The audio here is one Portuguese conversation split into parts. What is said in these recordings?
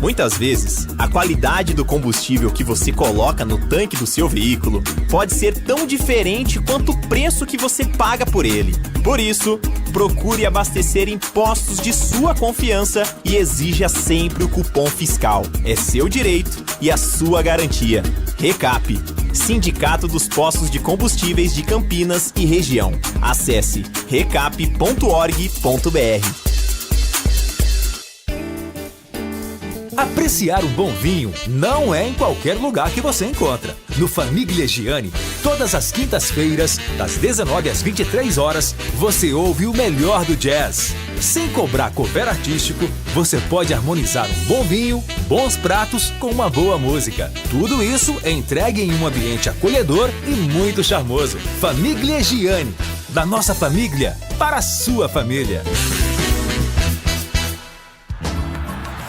Muitas vezes, a qualidade do combustível que você coloca no tanque do seu veículo pode ser tão diferente quanto o preço que você paga por ele. Por isso, procure abastecer em postos de sua confiança e exija sempre o cupom fiscal. É seu direito e a sua garantia. Recap, Sindicato dos Postos de Combustíveis de Campinas e Região. Acesse recap.org.br. Apreciar um bom vinho não é em qualquer lugar que você encontra. No Famigliani, todas as quintas-feiras, das 19 às 23 horas, você ouve o melhor do jazz. Sem cobrar cover artístico, você pode harmonizar um bom vinho, bons pratos com uma boa música. Tudo isso é entregue em um ambiente acolhedor e muito charmoso. Famigliani, da nossa família para a sua família.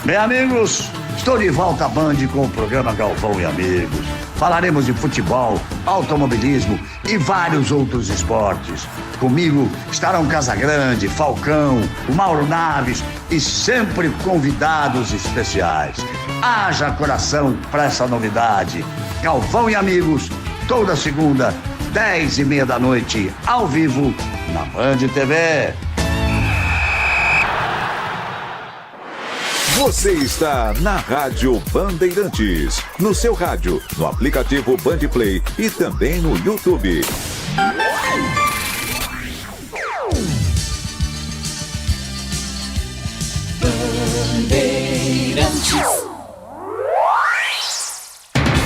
Bem, amigos, estou de volta à Band com o programa Galvão e Amigos. Falaremos de futebol, automobilismo e vários outros esportes. Comigo estarão Casagrande, Falcão, o Mauro Naves e sempre convidados especiais. Haja coração para essa novidade. Galvão e Amigos, toda segunda, 10h30 da noite, ao vivo, na Band TV. Você está na Rádio Bandeirantes, no seu rádio, no aplicativo Band Play e também no YouTube. Bandeirantes.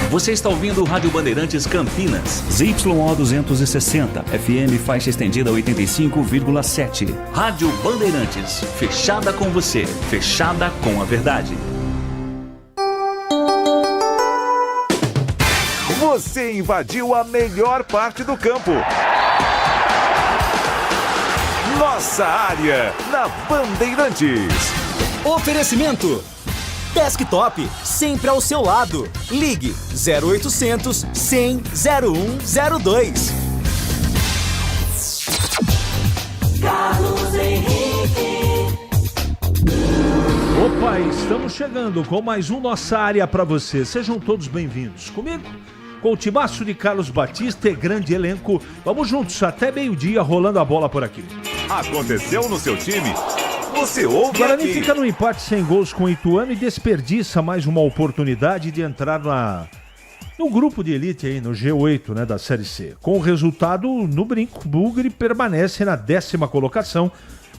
Você está ouvindo o Rádio Bandeirantes Campinas, ZYO 260, FM faixa estendida 85,7. Rádio Bandeirantes, fechada com você, fechada com a verdade. Você invadiu a melhor parte do campo. Nossa área, na Bandeirantes. Oferecimento Desktop, sempre ao seu lado. Ligue 0800 100 0102. Carlos Henrique. Opa, estamos chegando com mais um Nossa Área para você. Sejam todos bem-vindos. Comigo, com o timaço de Carlos Batista e grande elenco. Vamos juntos até meio-dia rolando a bola por aqui. Aconteceu no seu time? Você ouve Guarani aqui. fica no empate sem gols com o Ituano e desperdiça mais uma oportunidade de entrar no grupo de elite aí, no G8, né, da Série C. Com o resultado no brinco, Bugre permanece na 10ª colocação,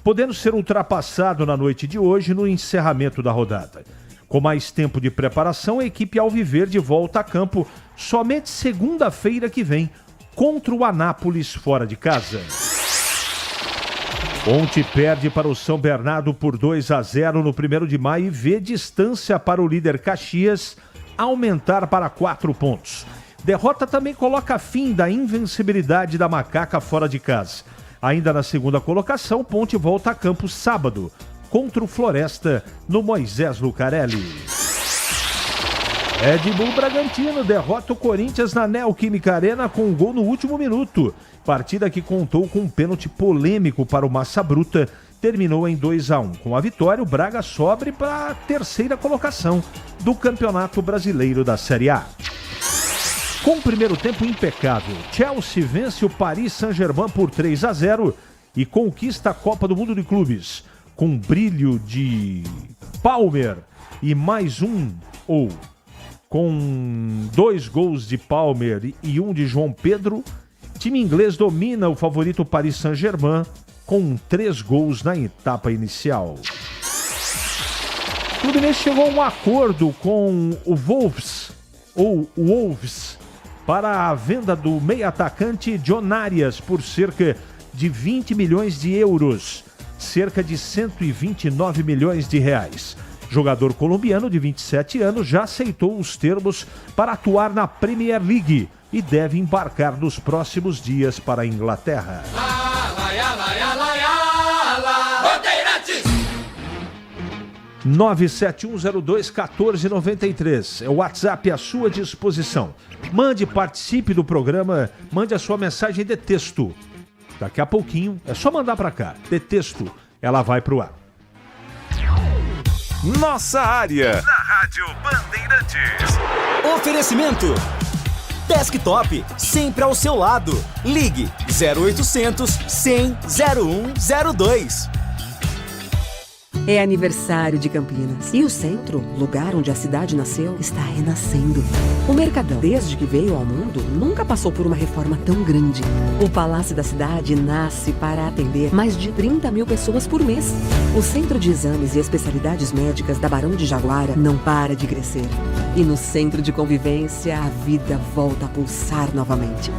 podendo ser ultrapassado na noite de hoje no encerramento da rodada. Com mais tempo de preparação, a equipe alviverde volta a campo somente segunda-feira que vem, contra o Anápolis fora de casa. Ponte perde para o São Bernardo por 2-0 no 1º de maio e vê distância para o líder Caxias aumentar para 4 pontos. Derrota também coloca fim da invencibilidade da Macaca fora de casa. Ainda na segunda colocação, Ponte volta a campo sábado contra o Floresta no Moisés Lucarelli. Red Bull Bragantino derrota o Corinthians na Neoquímica Arena com um gol no último minuto. Partida que contou com um pênalti polêmico para o Massa Bruta, terminou em 2-1. Com a vitória, o Braga sobe para a 3ª colocação do Campeonato Brasileiro da Série A. Com o primeiro tempo impecável, Chelsea vence o Paris Saint-Germain por 3-0 e conquista a Copa do Mundo de Clubes. Com brilho de Palmer e mais com 2 gols de Palmer e 1 de João Pedro, time inglês domina o favorito Paris Saint-Germain com 3 gols na etapa inicial. O Fluminense chegou a um acordo com o Wolves para a venda do meio-atacante John Arias por cerca de 20 milhões de euros, cerca de 129 milhões de reais. Jogador colombiano de 27 anos já aceitou os termos para atuar na Premier League e deve embarcar nos próximos dias para a Inglaterra. 971021493 é o WhatsApp à sua disposição. Mande, participe do programa, mande a sua mensagem de texto. Daqui a pouquinho, é só mandar para cá, de texto, ela vai pro ar. Nossa Área, na Rádio Bandeirantes. Oferecimento Desktop, sempre ao seu lado. Ligue 0800 100 0102. É aniversário de Campinas. E o centro, lugar onde a cidade nasceu, está renascendo. O Mercadão, desde que veio ao mundo, nunca passou por uma reforma tão grande. O Palácio da Cidade nasce para atender mais de 30 mil pessoas por mês. O Centro de Exames e Especialidades Médicas da Barão de Jaguara não para de crescer. E no Centro de Convivência, a vida volta a pulsar novamente.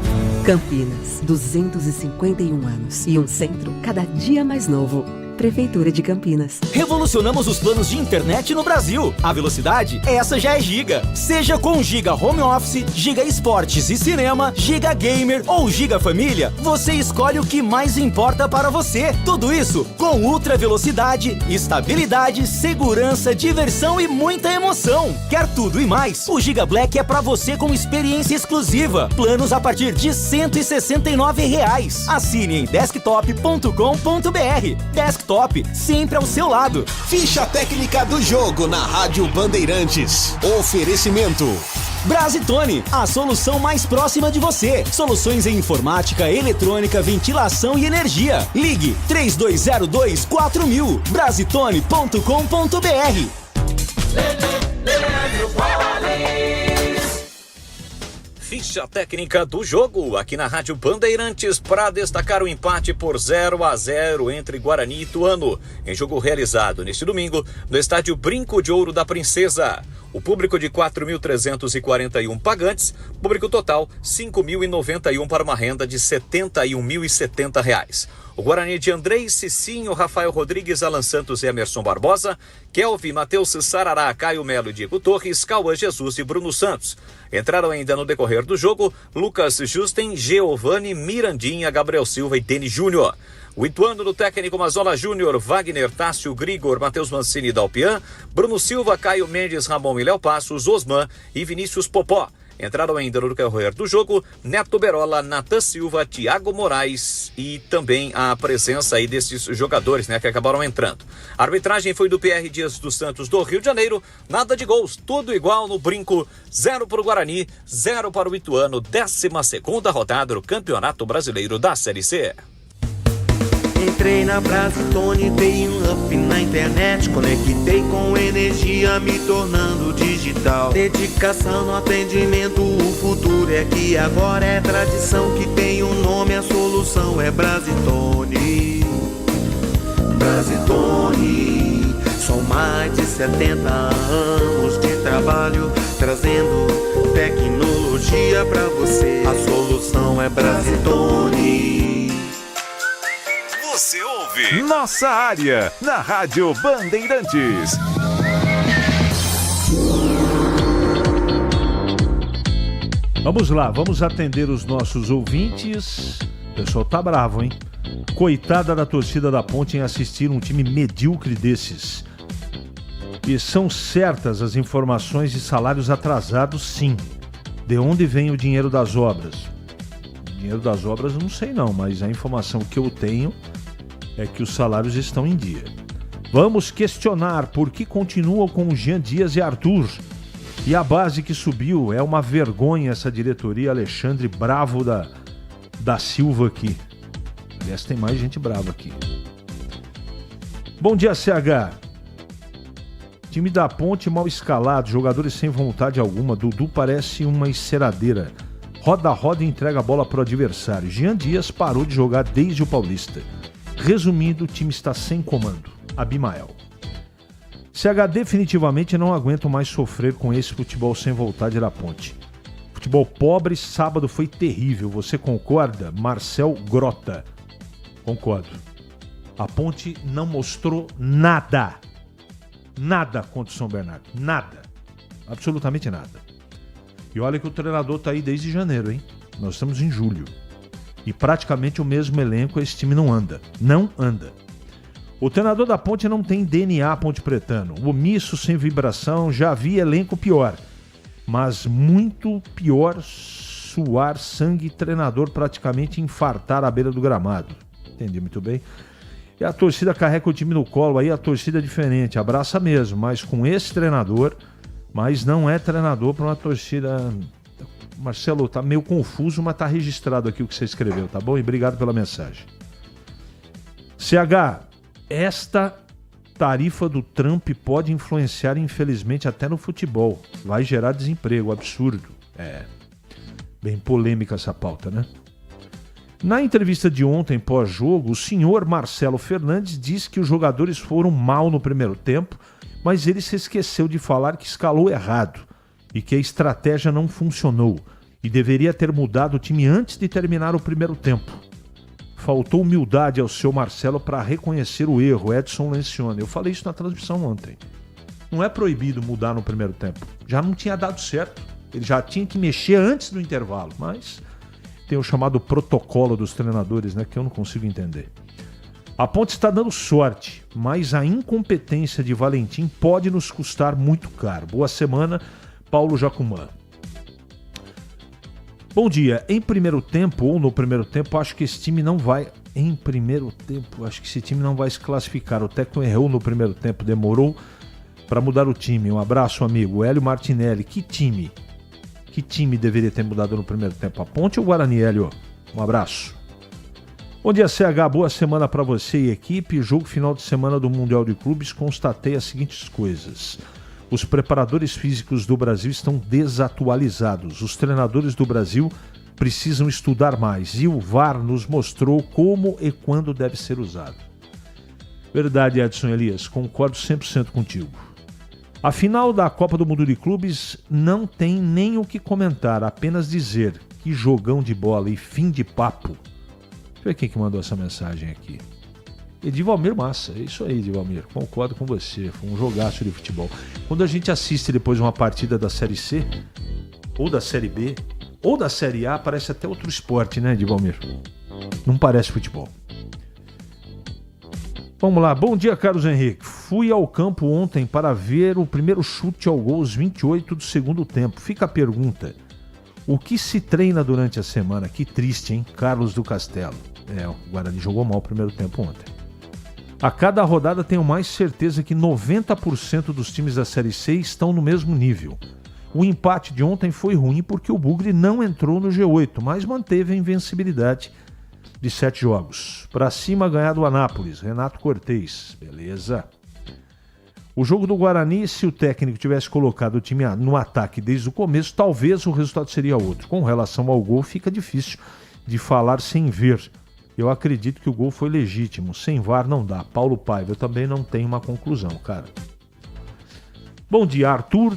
Campinas, 251 anos. E um centro cada dia mais novo. Prefeitura de Campinas. Revolucionamos os planos de internet no Brasil. A velocidade, essa já é Giga. Seja com Giga Home Office, Giga Esportes e Cinema, Giga Gamer ou Giga Família, você escolhe o que mais importa para você. Tudo isso com ultra velocidade, estabilidade, segurança, diversão e muita emoção. Quer tudo e mais? O Giga Black é para você com experiência exclusiva. Planos a partir de R$ 169. Assine em desktop.com.br. Desktop, sempre ao seu lado. Ficha técnica do jogo na Rádio Bandeirantes. Oferecimento Brasitone, a solução mais próxima de você. Soluções em informática, eletrônica, ventilação e energia. Ligue 3202-4000. Brasitone.com.br. Ficha técnica do jogo aqui na Rádio Bandeirantes para destacar o empate por 0-0 entre Guarani e Ituano, em jogo realizado neste domingo no estádio Brinco de Ouro da Princesa. O público de 4.341 pagantes, público total 5.091 para uma renda de R$ 71.070. O Guarani de Andrei, Cicinho, Rafael Rodrigues, Alan Santos e Emerson Barbosa, Kelvin, Matheus Sarará, Caio Melo e Diego Torres, Cauã Jesus e Bruno Santos. Entraram ainda no decorrer do jogo Lucas Justen, Giovani, Mirandinha, Gabriel Silva e Denis Júnior. O Ituano do técnico Mazola Júnior, Wagner, Tássio, Grigor, Matheus Mancini e Dalpian, Bruno Silva, Caio Mendes, Ramon e Léo Passos, Osman e Vinícius Popó. Entraram ainda no decorrer do jogo Neto Berola, Natan Silva, Thiago Moraes e também a presença aí desses jogadores, que acabaram entrando. A arbitragem foi do PR Dias dos Santos do Rio de Janeiro, nada de gols, tudo igual no Brinco, 0 para o Guarani, 0 para o Ituano, 12ª rodada do Campeonato Brasileiro da Série C. Entrei na Brasitone, dei um up na internet, conectei com energia, me tornando digital. Dedicação no atendimento, o futuro é aqui agora, é tradição que tem um nome, a solução é Brasitone. Brasitone, são mais de 70 anos de trabalho, trazendo tecnologia pra você. A solução é Brasitone. Você ouve Nossa Área, na Rádio Bandeirantes. Vamos lá, vamos atender os nossos ouvintes. O pessoal tá bravo, hein? Coitada da torcida da Ponte em assistir um time medíocre desses. E são certas as informações de salários atrasados, sim. De onde vem o dinheiro das obras? O dinheiro das obras eu não sei não, mas a informação que eu tenho é que os salários estão em dia. Vamos questionar por que continuam com o Jean Dias e Arthur. E a base que subiu, é uma vergonha essa diretoria. Alexandre Bravo da Silva aqui. Aliás, tem mais gente brava aqui. Bom dia, CH. Time da Ponte mal escalado, jogadores sem vontade alguma. Dudu parece uma enceradeira. Roda a roda e entrega a bola pro adversário. Jean Dias parou de jogar desde o Paulista. Resumindo, o time está sem comando. Abimael. CH, definitivamente não aguento mais sofrer com esse futebol sem vontade da Ponte. Futebol pobre, sábado foi terrível. Você concorda? Marcel Grota. Concordo. A Ponte não mostrou nada. Nada contra o São Bernardo. Nada. Absolutamente nada. E olha que o treinador tá aí desde janeiro, hein? Nós estamos em julho. E praticamente o mesmo elenco, esse time não anda. Não anda. O treinador da Ponte não tem DNA ponte-pretano. Omisso, sem vibração, já vi elenco pior. Mas muito pior suar sangue, treinador praticamente infartar à beira do gramado. Entendi muito bem. E a torcida carrega o time no colo, aí a torcida é diferente, abraça mesmo, mas com esse treinador, mas não é treinador para uma torcida... Marcelo, tá meio confuso, mas tá registrado aqui o que você escreveu, tá bom? E obrigado pela mensagem. CH, esta tarifa do Trump pode influenciar, infelizmente, até no futebol. Vai gerar desemprego, absurdo. Bem polêmica essa pauta, né? Na entrevista de ontem, pós-jogo, o senhor Marcelo Fernandes disse que os jogadores foram mal no primeiro tempo, mas ele se esqueceu de falar que escalou errado e que a estratégia não funcionou e deveria ter mudado o time antes de terminar o primeiro tempo. Faltou humildade ao seu Marcelo para reconhecer o erro, Edson Lencioni. Eu falei isso na transmissão ontem. Não é proibido mudar no primeiro tempo. Já não tinha dado certo. Ele já tinha que mexer antes do intervalo, mas tem o chamado protocolo dos treinadores, né, que eu não consigo entender. A Ponte está dando sorte, mas a incompetência de Valentim pode nos custar muito caro. Boa semana, Paulo Jacumã. Bom dia. Em primeiro tempo, ou no primeiro tempo, acho que esse time não vai... Em primeiro tempo, acho que esse time não vai se classificar. O técnico errou no primeiro tempo, demorou para mudar o time. Um abraço, amigo. Hélio Martinelli. Que time? Que time deveria ter mudado no primeiro tempo? A Ponte ou o Guarani, Hélio? Um abraço. Bom dia, CH. Boa semana para você e equipe. Jogo final de semana do Mundial de Clubes. Constatei as seguintes coisas. Os preparadores físicos do Brasil estão desatualizados. Os treinadores do Brasil precisam estudar mais. E o VAR nos mostrou como e quando deve ser usado. Verdade, Edson Elias. Concordo 100% contigo. A final da Copa do Mundo de Clubes não tem nem o que comentar, apenas dizer que jogão de bola e fim de papo. Deixa eu ver quem que mandou essa mensagem aqui. Edivalmir Massa, é isso aí, Edivalmir, concordo com você, foi um jogaço de futebol. Quando a gente assiste depois uma partida da Série C, ou da Série B, ou da Série A, parece até outro esporte, né, Edivalmir? Não parece futebol. Vamos lá, bom dia, Carlos Henrique. Fui ao campo ontem para ver o primeiro chute ao gol aos 28 do segundo tempo. Fica a pergunta, o que se treina durante a semana? Que triste, hein? Carlos do Castelo. O Guarani jogou mal o primeiro tempo ontem. A cada rodada tenho mais certeza que 90% dos times da Série C estão no mesmo nível. O empate de ontem foi ruim porque o Bugre não entrou no G8, mas manteve a invencibilidade de 7 jogos. Pra cima, ganhar do Anápolis. Renato Cortez. Beleza. O jogo do Guarani, se o técnico tivesse colocado o time no ataque desde o começo, talvez o resultado seria outro. Com relação ao gol, fica difícil de falar sem ver. Eu acredito que o gol foi legítimo. Sem VAR não dá. Paulo Paiva, eu também não tenho uma conclusão, cara. Bom dia, Arthur,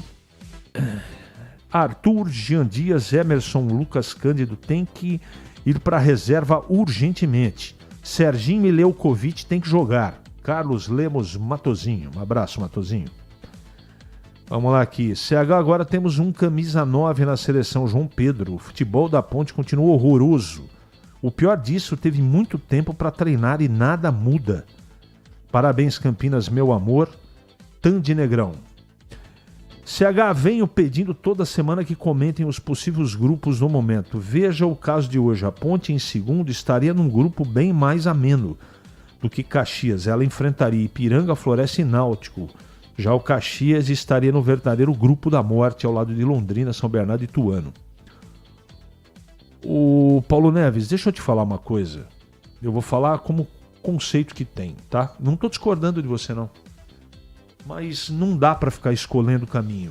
Jean Dias, Emerson, Lucas Cândido tem que ir para a reserva urgentemente. Serginho e Leukovic tem que jogar. Carlos Lemos Matozinho. Um abraço, Matozinho. Vamos lá aqui. CH, agora temos um camisa 9 na seleção, João Pedro. O futebol da Ponte continua horroroso. O pior disso, teve muito tempo para treinar e nada muda. Parabéns, Campinas, meu amor. Tandy Negrão. CH, venho pedindo toda semana que comentem os possíveis grupos no momento. Veja o caso de hoje. A Ponte, em segundo, estaria num grupo bem mais ameno do que Caxias. Ela enfrentaria Ipiranga, Floresta e Náutico. Já o Caxias estaria no verdadeiro grupo da morte, ao lado de Londrina, São Bernardo e Ituano. O Paulo Neves, deixa eu te falar uma coisa. Eu vou falar como conceito que tem, tá? Não estou discordando de você, não. Mas não dá para ficar escolhendo o caminho.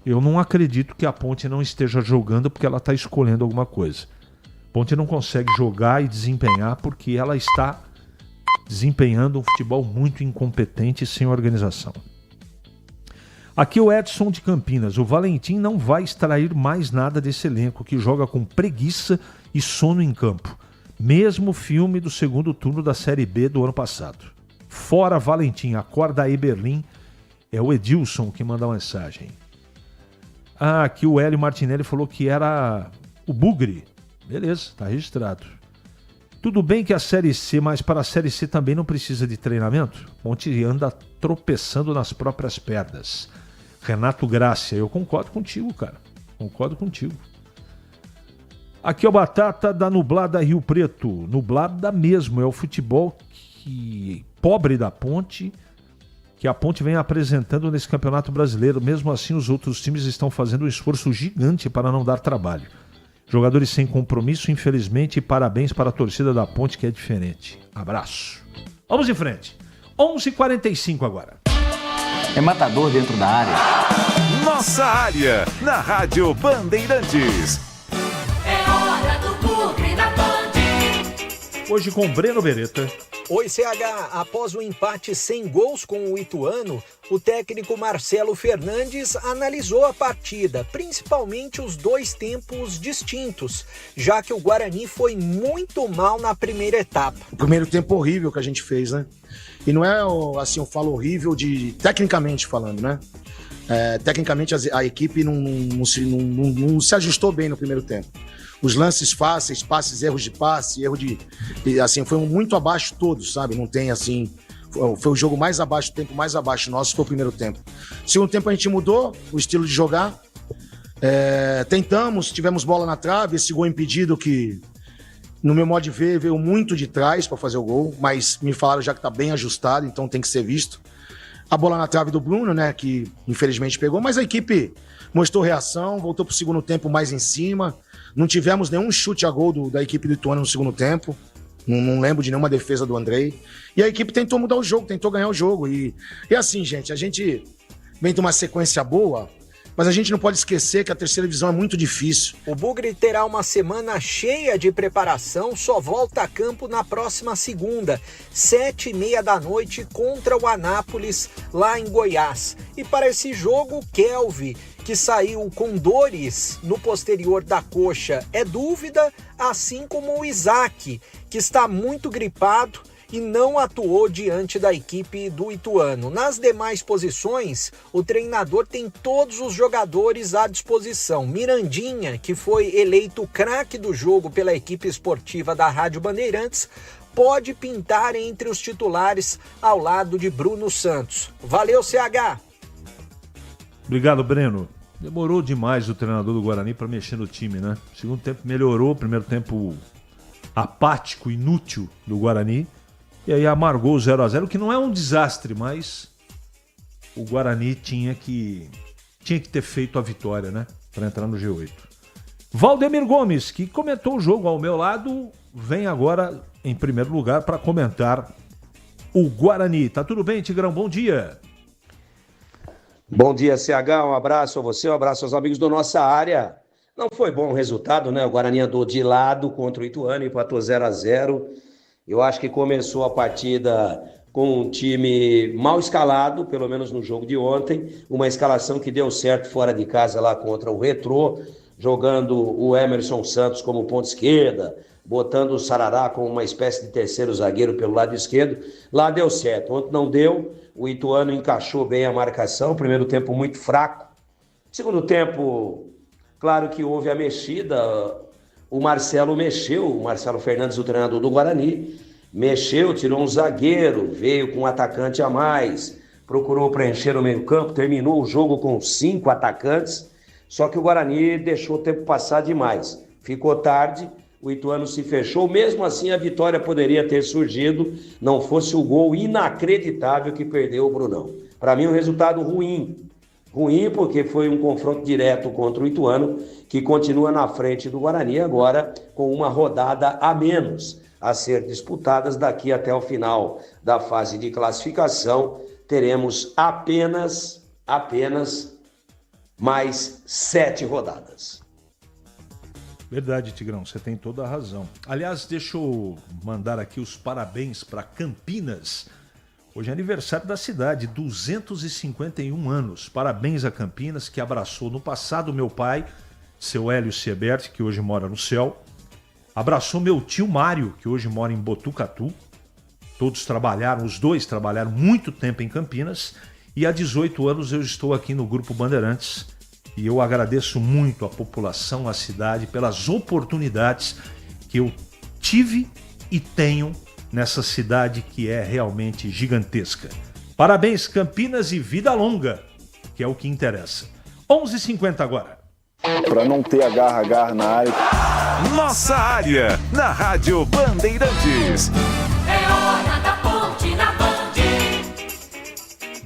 Eu não acredito que a Ponte não esteja jogando porque ela está escolhendo alguma coisa. A Ponte não consegue jogar e desempenhar porque ela está desempenhando um futebol muito incompetente e sem organização. Aqui o Edson de Campinas. O Valentim não vai extrair mais nada desse elenco que joga com preguiça e sono em campo. Mesmo filme do segundo turno da Série B do ano passado. Fora Valentim, acorda aí Berlim. É o Edilson que manda a mensagem. Aqui o Hélio Martinelli falou que era o Bugre. Beleza, tá registrado. Tudo bem que a Série C, mas para a Série C também não precisa de treinamento? Ponte anda tropeçando nas próprias pernas. Renato Grácia, eu concordo contigo, cara. Concordo contigo. Aqui é o Batata da Nublada Rio Preto. Nublada mesmo, é o futebol pobre da Ponte, que a Ponte vem apresentando nesse Campeonato Brasileiro. Mesmo assim, os outros times estão fazendo um esforço gigante para não dar trabalho. Jogadores sem compromisso, infelizmente, e parabéns para a torcida da Ponte, que é diferente. Abraço. Vamos em frente. 11h45 agora. É matador dentro da área. Nossa área, na Rádio Bandeirantes. É hora do Bugre da Band. Hoje com Breno Beretta. Oi, CH. Após o empate sem gols com o Ituano, o técnico Marcelo Fernandes analisou a partida, principalmente os dois tempos distintos, já que o Guarani foi muito mal na primeira etapa. O primeiro tempo horrível que a gente fez, né? E não é, assim, eu falo horrível tecnicamente falando, né? Tecnicamente a equipe não se ajustou bem no primeiro tempo. Os lances fáceis, passes, erros de passe, assim, foi muito abaixo todos, sabe? Não tem, assim... Foi o jogo mais abaixo, o tempo mais abaixo nosso foi o primeiro tempo. Segundo tempo a gente mudou o estilo de jogar. Tentamos, tivemos bola na trave, esse gol impedido que, no meu modo de ver, veio muito de trás para fazer o gol, mas me falaram já que tá bem ajustado, então tem que ser visto. A bola na trave do Bruno, né, que infelizmente pegou, mas a equipe mostrou reação, voltou pro segundo tempo mais em cima. Não tivemos nenhum chute a gol da equipe do Ituano no segundo tempo. Não lembro de nenhuma defesa do Andrei. E a equipe tentou mudar o jogo, tentou ganhar o jogo. E assim, gente, a gente vem de uma sequência boa, mas a gente não pode esquecer que a terceira divisão é muito difícil. O Bugre terá uma semana cheia de preparação, só volta a campo na próxima segunda, 7h30 da noite, contra o Anápolis, lá em Goiás. E para esse jogo, Kelvin, que saiu com dores no posterior da coxa, é dúvida, assim como o Isaac, que está muito gripado e não atuou diante da equipe do Ituano. Nas demais posições, o treinador tem todos os jogadores à disposição. Mirandinha, que foi eleito craque do jogo pela equipe esportiva da Rádio Bandeirantes, pode pintar entre os titulares ao lado de Bruno Santos. Valeu, CH! Obrigado, Breno. Demorou demais o treinador do Guarani para mexer no time, né? Segundo tempo melhorou, primeiro tempo apático, inútil do Guarani. E aí amargou o 0x0, que não é um desastre, mas o Guarani tinha que ter feito a vitória, né? Para entrar no G8. Valdemir Gomes, que comentou o jogo ao meu lado, vem agora em primeiro lugar para comentar o Guarani. Tá tudo bem, Tigrão? Bom dia. Bom dia, CH, um abraço a você, um abraço aos amigos da nossa área. Não foi bom o resultado, né? O Guarani andou de lado contra o Ituano, empatou 0x0. Eu acho que começou a partida com um time mal escalado, pelo menos no jogo de ontem. Uma escalação que deu certo fora de casa lá contra o Retrô, jogando o Emerson Santos como ponta esquerda, botando o Sarará como uma espécie de terceiro zagueiro pelo lado esquerdo. Lá deu certo, ontem não deu. O Ituano encaixou bem a marcação, primeiro tempo muito fraco. Segundo tempo, claro que houve a mexida, o Marcelo Fernandes, o treinador do Guarani, mexeu, tirou um zagueiro, veio com um atacante a mais, procurou preencher o meio-campo, terminou o jogo com 5 atacantes, só que o Guarani deixou o tempo passar demais. Ficou tarde, o Ituano se fechou, mesmo assim a vitória poderia ter surgido, não fosse o gol inacreditável que perdeu o Brunão. Para mim, um resultado ruim porque foi um confronto direto contra o Ituano, que continua na frente do Guarani agora com uma rodada a menos a ser disputadas daqui até o final da fase de classificação. Teremos apenas mais 7 rodadas. Verdade, Tigrão, você tem toda a razão. Aliás, deixa eu mandar aqui os parabéns para Campinas. Hoje é aniversário da cidade, 251 anos. Parabéns a Campinas, que abraçou no passado meu pai, seu Hélio Siebert, que hoje mora no céu. Abraçou meu tio Mário, que hoje mora em Botucatu. Os dois trabalharam muito tempo em Campinas. E há 18 anos eu estou aqui no Grupo Bandeirantes. E eu agradeço muito a população, a cidade, pelas oportunidades que eu tive e tenho nessa cidade que é realmente gigantesca. Parabéns, Campinas, e vida longa, que é o que interessa. 11h50 agora. Para não ter agarra na área. Nossa Área, na Rádio Bandeirantes. É hora da ponte na Band.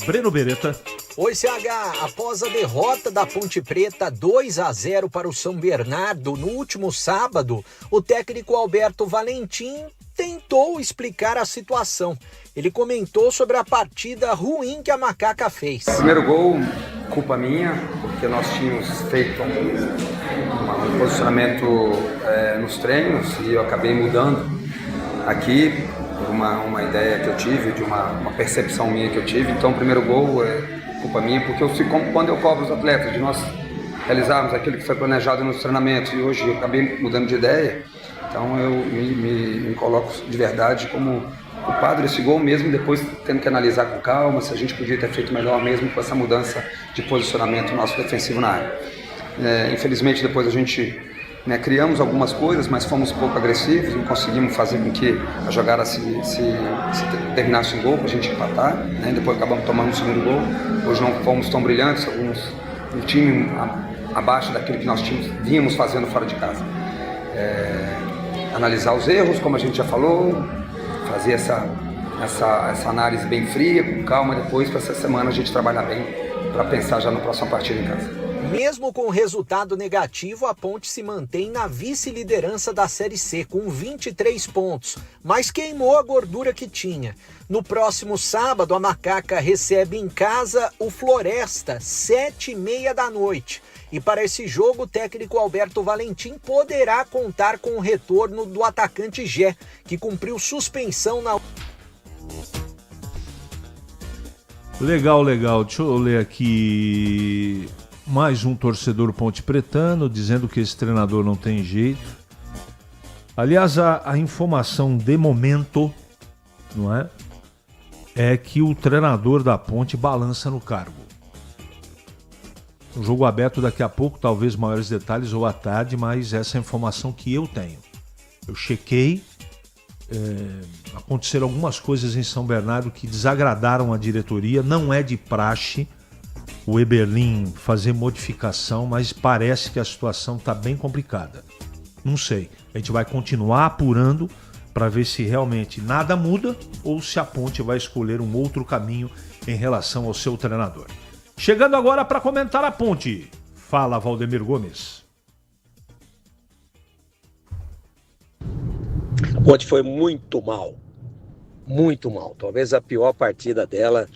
Breno Beretta. Oi, CH. Após a derrota da Ponte Preta 2-0 para o São Bernardo no último sábado, o técnico Alberto Valentim tentou explicar a situação. Ele comentou sobre a partida ruim que a Macaca fez. Primeiro gol, culpa minha, porque nós tínhamos feito um posicionamento nos treinos e eu acabei mudando aqui por uma ideia que eu tive, de uma percepção minha que eu tive. Então o primeiro gol é culpa minha, porque quando eu cobro os atletas de nós realizarmos aquilo que foi planejado nos treinamentos e hoje eu acabei mudando de ideia, então eu me coloco de verdade como culpado desse gol, mesmo depois tendo que analisar com calma se a gente podia ter feito melhor mesmo com essa mudança de posicionamento nosso defensivo na área. Infelizmente depois a gente criamos algumas coisas, mas fomos pouco agressivos, não conseguimos fazer com que a jogada se terminasse em gol para a gente empatar, depois acabamos tomando o segundo gol. Hoje não fomos tão brilhantes, um time abaixo daquilo que nós vínhamos fazendo fora de casa. Analisar os erros, como a gente já falou, fazer essa análise bem fria, com calma, depois para essa semana a gente trabalhar bem para pensar já na próxima partida em casa. Mesmo com o resultado negativo, a Ponte se mantém na vice-liderança da Série C com 23 pontos, mas queimou a gordura que tinha. No próximo sábado, a Macaca recebe em casa o Floresta, 7h30 da noite. E para esse jogo, o técnico Alberto Valentim poderá contar com o retorno do atacante Gé, que cumpriu suspensão na... Legal. Deixa eu ler aqui... Mais um torcedor pontepretano dizendo que esse treinador não tem jeito. Aliás, a informação de momento, não é? É que o treinador da Ponte balança no cargo. Um jogo aberto daqui a pouco, talvez maiores detalhes ou à tarde, mas essa é a informação que eu tenho. Eu chequei, aconteceram algumas coisas em São Bernardo que desagradaram a diretoria, não é de praxe o Eberlin fazer modificação, mas parece que a situação está bem complicada. Não sei, a gente vai continuar apurando para ver se realmente nada muda ou se a Ponte vai escolher um outro caminho em relação ao seu treinador. Chegando agora para comentar a Ponte. Fala, Valdemir Gomes. A Ponte foi muito mal. Talvez a pior partida dela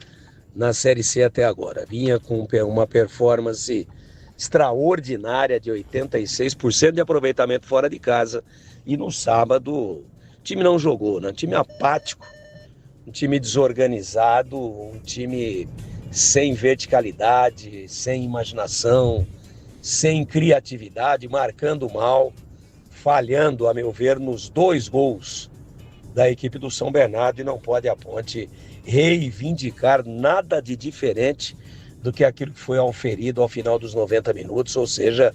na Série C até agora. Vinha com uma performance extraordinária de 86% de aproveitamento fora de casa. E no sábado o time não jogou, né? Um time apático, um time desorganizado, um time sem verticalidade, sem imaginação, sem criatividade, marcando mal, falhando, a meu ver, nos 2 gols da equipe do São Bernardo, e não pode a Ponte reivindicar nada de diferente do que aquilo que foi auferido ao final dos 90 minutos, ou seja,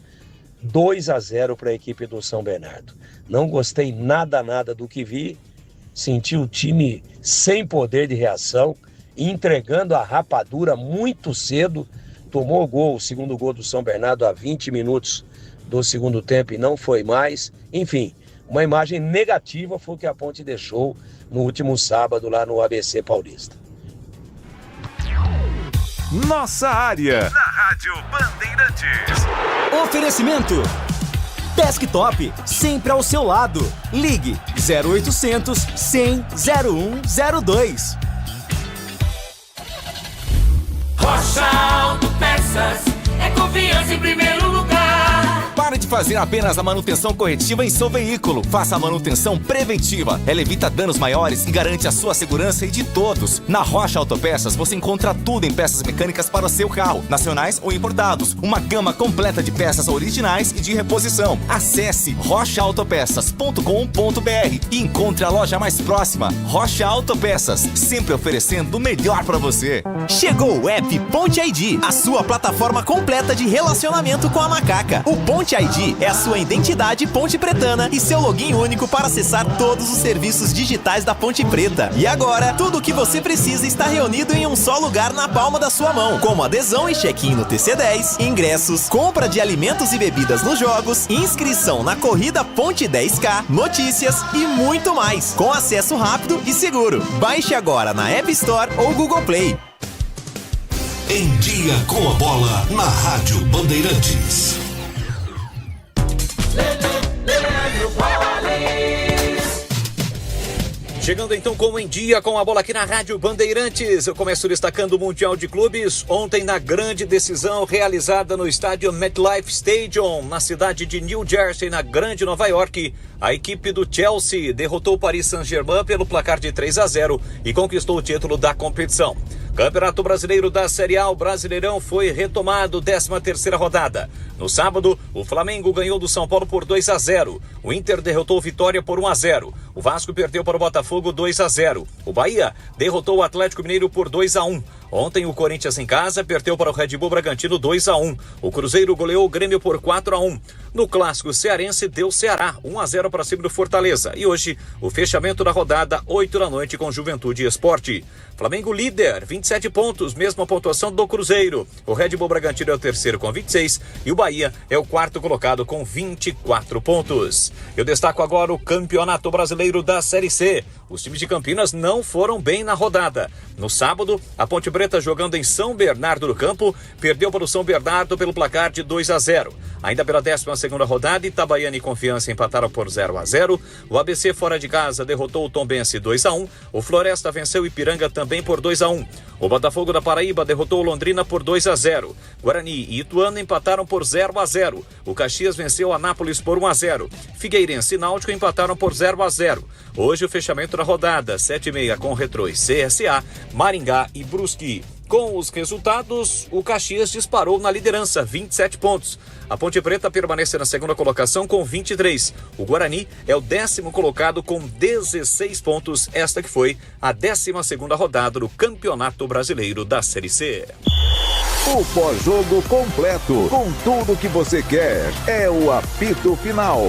2-0 para a equipe do São Bernardo. Não gostei nada do que vi, senti o time sem poder de reação, entregando a rapadura muito cedo, tomou o segundo gol do São Bernardo a 20 minutos do segundo tempo e não foi mais. Enfim, uma imagem negativa foi o que a Ponte deixou no último sábado lá no ABC Paulista. Nossa Área, na Rádio Bandeirantes. Oferecimento Desktop, sempre ao seu lado. Ligue 0800 100 0102. Rocha Autopeças, é confiança em primeiro lugar. Pare de fazer apenas a manutenção corretiva em seu veículo. Faça a manutenção preventiva. Ela evita danos maiores e garante a sua segurança e de todos. Na Rocha Autopeças você encontra tudo em peças mecânicas para o seu carro, nacionais ou importados. Uma gama completa de peças originais e de reposição. Acesse rochaautopeças.com.br e encontre a loja mais próxima. Rocha Autopeças, sempre oferecendo o melhor para você. Chegou o app Ponte ID, a sua plataforma completa de relacionamento com a Macaca. O Ponte ID é a sua identidade Ponte Pretana e seu login único para acessar todos os serviços digitais da Ponte Preta. E agora, tudo o que você precisa está reunido em um só lugar na palma da sua mão, como adesão e check-in no TC10, ingressos, compra de alimentos e bebidas nos jogos, inscrição na corrida Ponte 10K, notícias e muito mais, com acesso rápido e seguro. Baixe agora na App Store ou Google Play. Em Dia com a Bola, na Rádio Bandeirantes. Chegando então com Em Dia com a Bola aqui na Rádio Bandeirantes. Eu começo destacando o Mundial de Clubes. Ontem, na grande decisão realizada no estádio MetLife Stadium, na cidade de New Jersey, na grande Nova York, a equipe do Chelsea derrotou o Paris Saint-Germain pelo placar de 3-0 e conquistou o título da competição. Campeonato Brasileiro da Série A, o Brasileirão foi retomado, 13ª rodada. No sábado, o Flamengo ganhou do São Paulo por 2-0. O Inter derrotou o Vitória por 1-0. O Vasco perdeu para o Botafogo 2-0. O Bahia derrotou o Atlético Mineiro por 2-1. Ontem o Corinthians em casa perdeu para o Red Bull Bragantino 2-1. O Cruzeiro goleou o Grêmio por 4-1. No clássico cearense deu Ceará 1-0 para cima do Fortaleza. E hoje o fechamento da rodada 8 da noite com Juventude e Sport. Flamengo líder, 27 pontos, mesma pontuação do Cruzeiro. O Red Bull Bragantino é o terceiro com 26 e o Bahia é o quarto colocado com 24 pontos. Eu destaco agora o Campeonato Brasileiro da Série C. Os times de Campinas não foram bem na rodada. No sábado, a Ponte Preta, jogando em São Bernardo do Campo, perdeu para o São Bernardo pelo placar de 2-0. Ainda pela 12ª rodada, Itabaiana e Confiança empataram por 0-0. O ABC fora de casa derrotou o Tombense 2-1. O Floresta venceu o Ipiranga também por 2-1. O Botafogo da Paraíba derrotou o Londrina por 2-0. Guarani e Ituano empataram por 0-0. O Caxias venceu o Anápolis por 1-0. Figueirense e Náutico empataram por 0-0. Hoje o fechamento da rodada, 7h30 com Retrô e CSA, Maringá e Brusque. Com os resultados, o Caxias disparou na liderança, 27 pontos. A Ponte Preta permanece na segunda colocação com 23. O Guarani é o 10º colocado com 16 pontos. Esta que foi a 12ª rodada do Campeonato Brasileiro da Série C. O pós-jogo completo, com tudo que você quer, é o apito final.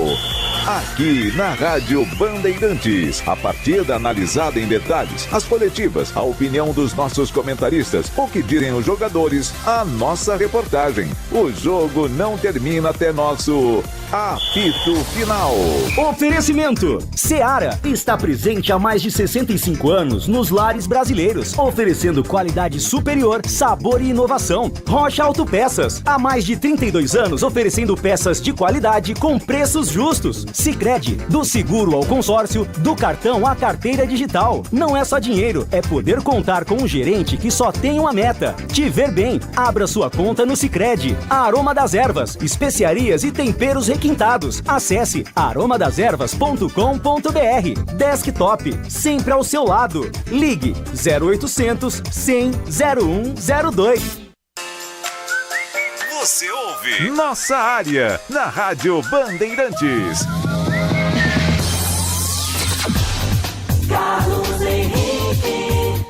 Aqui na Rádio Bandeirantes, a partida analisada em detalhes, as coletivas, a opinião dos nossos comentaristas, o que dizem os jogadores, a nossa reportagem. O jogo não termina até nosso apito final. Oferecimento: Seara está presente há mais de 65 anos nos lares brasileiros, oferecendo qualidade superior, sabor e inovação. Rocha Autopeças, há mais de 32 anos oferecendo peças de qualidade com preços justos. Sicredi, do seguro ao consórcio, do cartão à carteira digital. Não é só dinheiro, é poder contar com um gerente que só tem uma meta: te ver bem. Abra sua conta no Sicredi. A Aroma das Ervas, especiarias e temperos requintados. Acesse aromadeservas.com.br. Desktop, sempre ao seu lado. Ligue 0800 100 0102. Você ouve Nossa Área, na Rádio Bandeirantes. Carlos Henrique.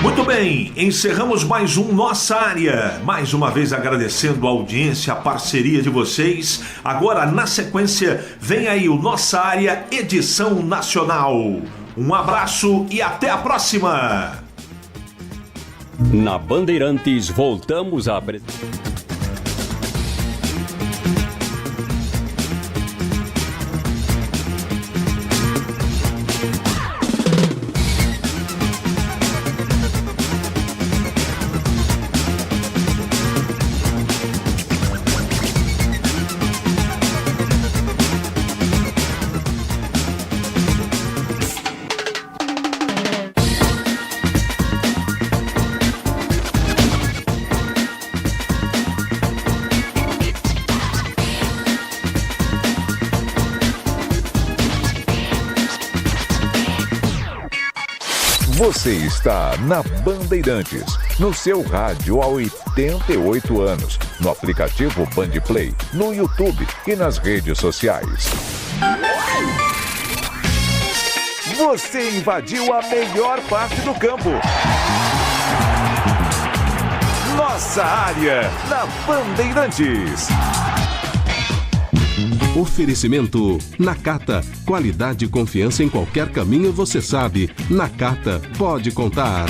Muito bem, encerramos mais um Nossa Área. Mais uma vez agradecendo a audiência, a parceria de vocês. Agora, na sequência, vem aí o Nossa Área Edição Nacional. Um abraço e até a próxima! Na Bandeirantes, voltamos a apresentar. Você está na Bandeirantes, no seu rádio há 88 anos, no aplicativo Bandplay, no YouTube e nas redes sociais. Você invadiu a melhor parte do campo. Nós Nossa Área, na Bandeirantes. Oferecimento Nakata. Qualidade e confiança em qualquer caminho, você sabe. Nakata pode contar.